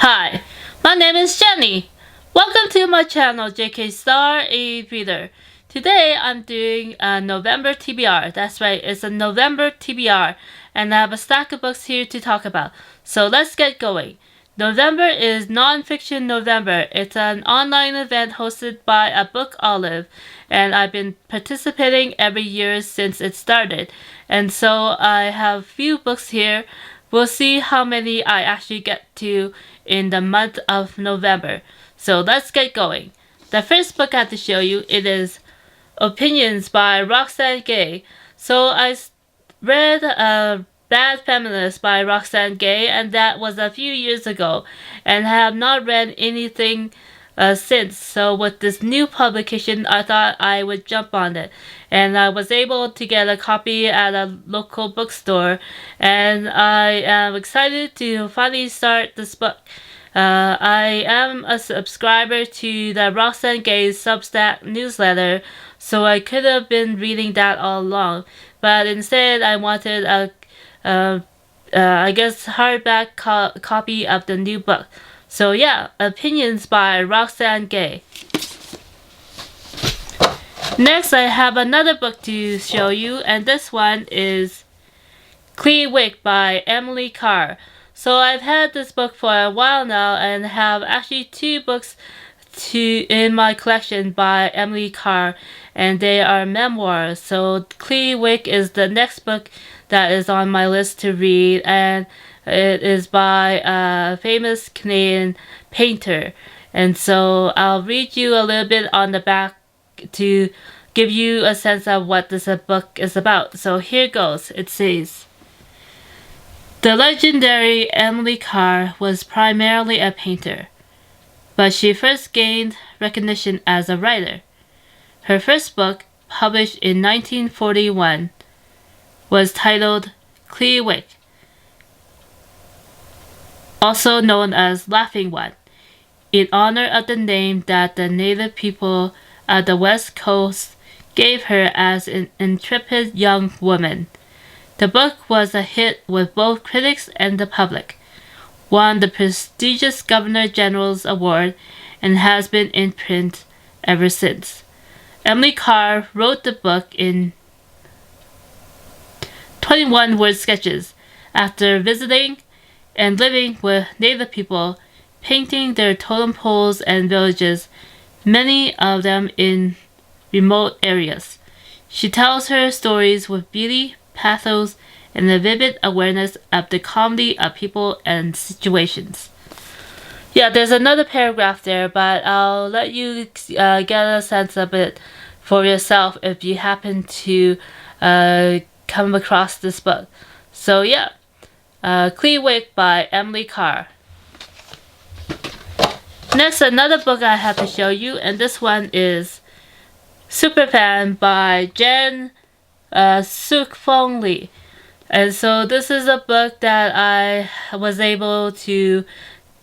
Hi, my name is Jenny. Welcome to my channel, JK Star A Reader. Today I'm doing a November TBR. That's right, it's a November TBR, and I have a stack of books here to talk about. So let's get going. November is Nonfiction November. It's an online event hosted by a book olive, and I've been participating every year since it started. And so I have a few books here. We'll see how many I actually get to in the month of November. So let's get going. The first book I have to show you, it is Opinions by Roxane Gay. So I read Bad Feminist by Roxane Gay, and that was a few years ago, and have not read anything since. So with this new publication, I thought I would jump on it, and I was able to get a copy at a local bookstore, and I am excited to finally start this book. I am a subscriber to the Roxane Gay Substack newsletter, so I could have been reading that all along, but instead I wanted a hardback copy of the new book. So yeah, Opinions by Roxane Gay. Next, I have another book to show you, and this one is Klee, Wyck by Emily Carr. So I've had this book for a while now, and have actually two books in my collection by Emily Carr, and they are memoirs. So Klee, Wyck is the next book that is on my list to read, and it is by a famous Canadian painter. And so I'll read you a little bit on the back to give you a sense of what this book is about. So here goes. It says, the legendary Emily Carr was primarily a painter, but she first gained recognition as a writer. Her first book, published in 1941, was titled Klee, Wyck, also known as Laughing One, in honor of the name that the native people of the West Coast gave her as an intrepid young woman. The book was a hit with both critics and the public, won the prestigious Governor General's Award, and has been in print ever since. Emily Carr wrote the book in 21-word sketches after visiting and living with native people, painting their totem poles and villages, many of them in remote areas. She tells her stories with beauty, pathos, and a vivid awareness of the comedy of people and situations. Yeah, there's another paragraph there, but I'll let you get a sense of it for yourself if you happen to come across this book. So yeah, Klee, Wyck by Emily Carr. Next, another book I have to show you, and this one is Superfan by Jen Sookfong Lee. And so this is a book that I was able to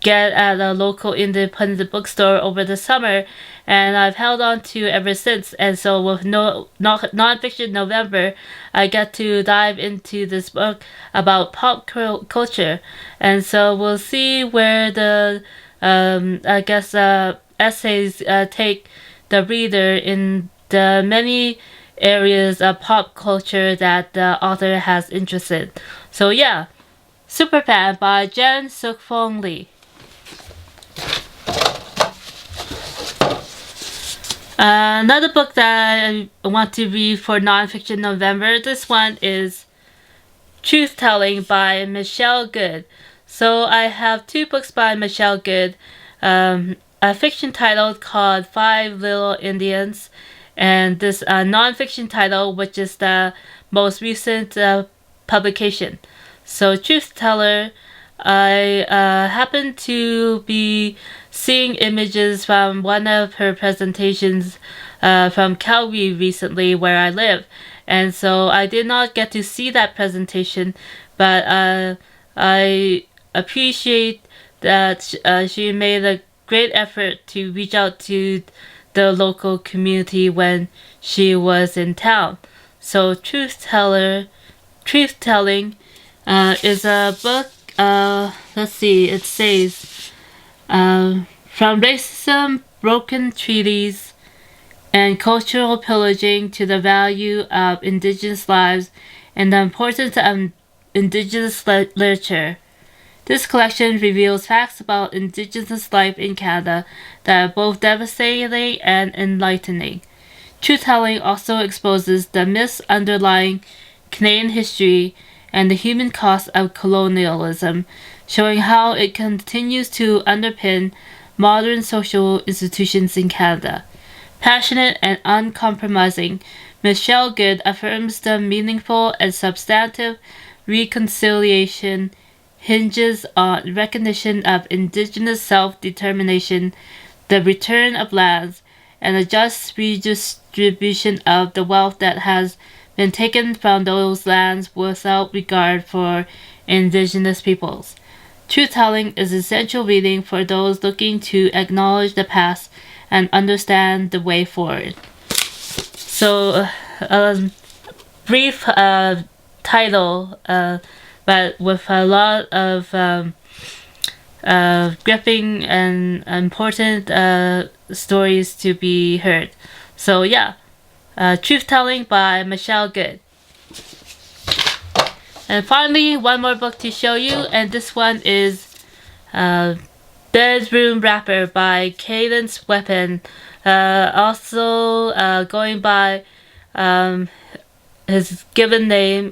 get at a local independent bookstore over the summer, and I've held on to ever since. And so with Nonfiction November, I get to dive into this book about pop culture, and so we'll see where the essays take the reader in the many areas of pop culture that the author has interest in. So yeah, Superfan by Jen Sookfong Lee. Another book that I want to read for Nonfiction November, this one is Truth Telling by Michelle Good. So I have two books by Michelle Good, a fiction title called Five Little Indians, and this nonfiction title, which is the most recent publication. So Truth Teller, I happened to be seeing images from one of her presentations from Calgary recently, where I live, and so I did not get to see that presentation, but I appreciate that she made a great effort to reach out to the local community when she was in town. So Truth Telling is a book, let's see, it says From racism, broken treaties, and cultural pillaging to the value of indigenous lives and the importance of indigenous literature. This collection reveals facts about indigenous life in Canada that are both devastating and enlightening. Truth-telling also exposes the myths underlying Canadian history and the human cost of colonialism, showing how it continues to underpin modern social institutions in Canada. Passionate and uncompromising, Michelle Good affirms the meaningful and substantive reconciliation hinges on recognition of Indigenous self-determination, the return of lands, and a just redistribution of the wealth that has been taken from those lands without regard for Indigenous peoples. Truth-telling is essential reading for those looking to acknowledge the past and understand the way forward. So, brief title, but with a lot of gripping and important stories to be heard. So yeah, Truth-telling by Michelle Good. And finally, one more book to show you, and this one is Bedroom Rapper by Cadence Weapon. Also going by his given name,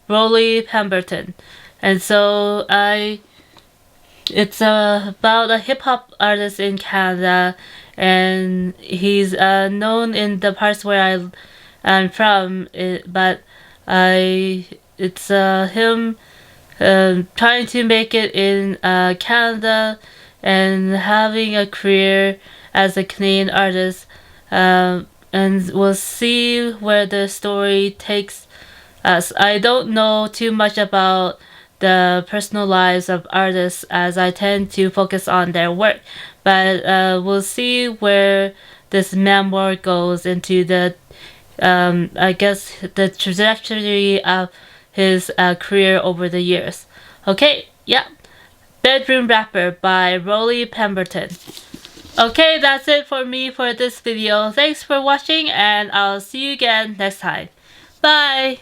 Rollie Pemberton. And so it's about a hip-hop artist in Canada, and he's known in the parts where I'm from, but it's him trying to make it in Canada and having a career as a Canadian artist, and we'll see where the story takes us. I don't know too much about the personal lives of artists, as I tend to focus on their work, but we'll see where this memoir goes into the I guess the trajectory of his career over the years. Okay, yeah. Bedroom Rapper by Rollie Pemberton. Okay, that's it for me for this video. Thanks for watching, and I'll see you again next time. Bye!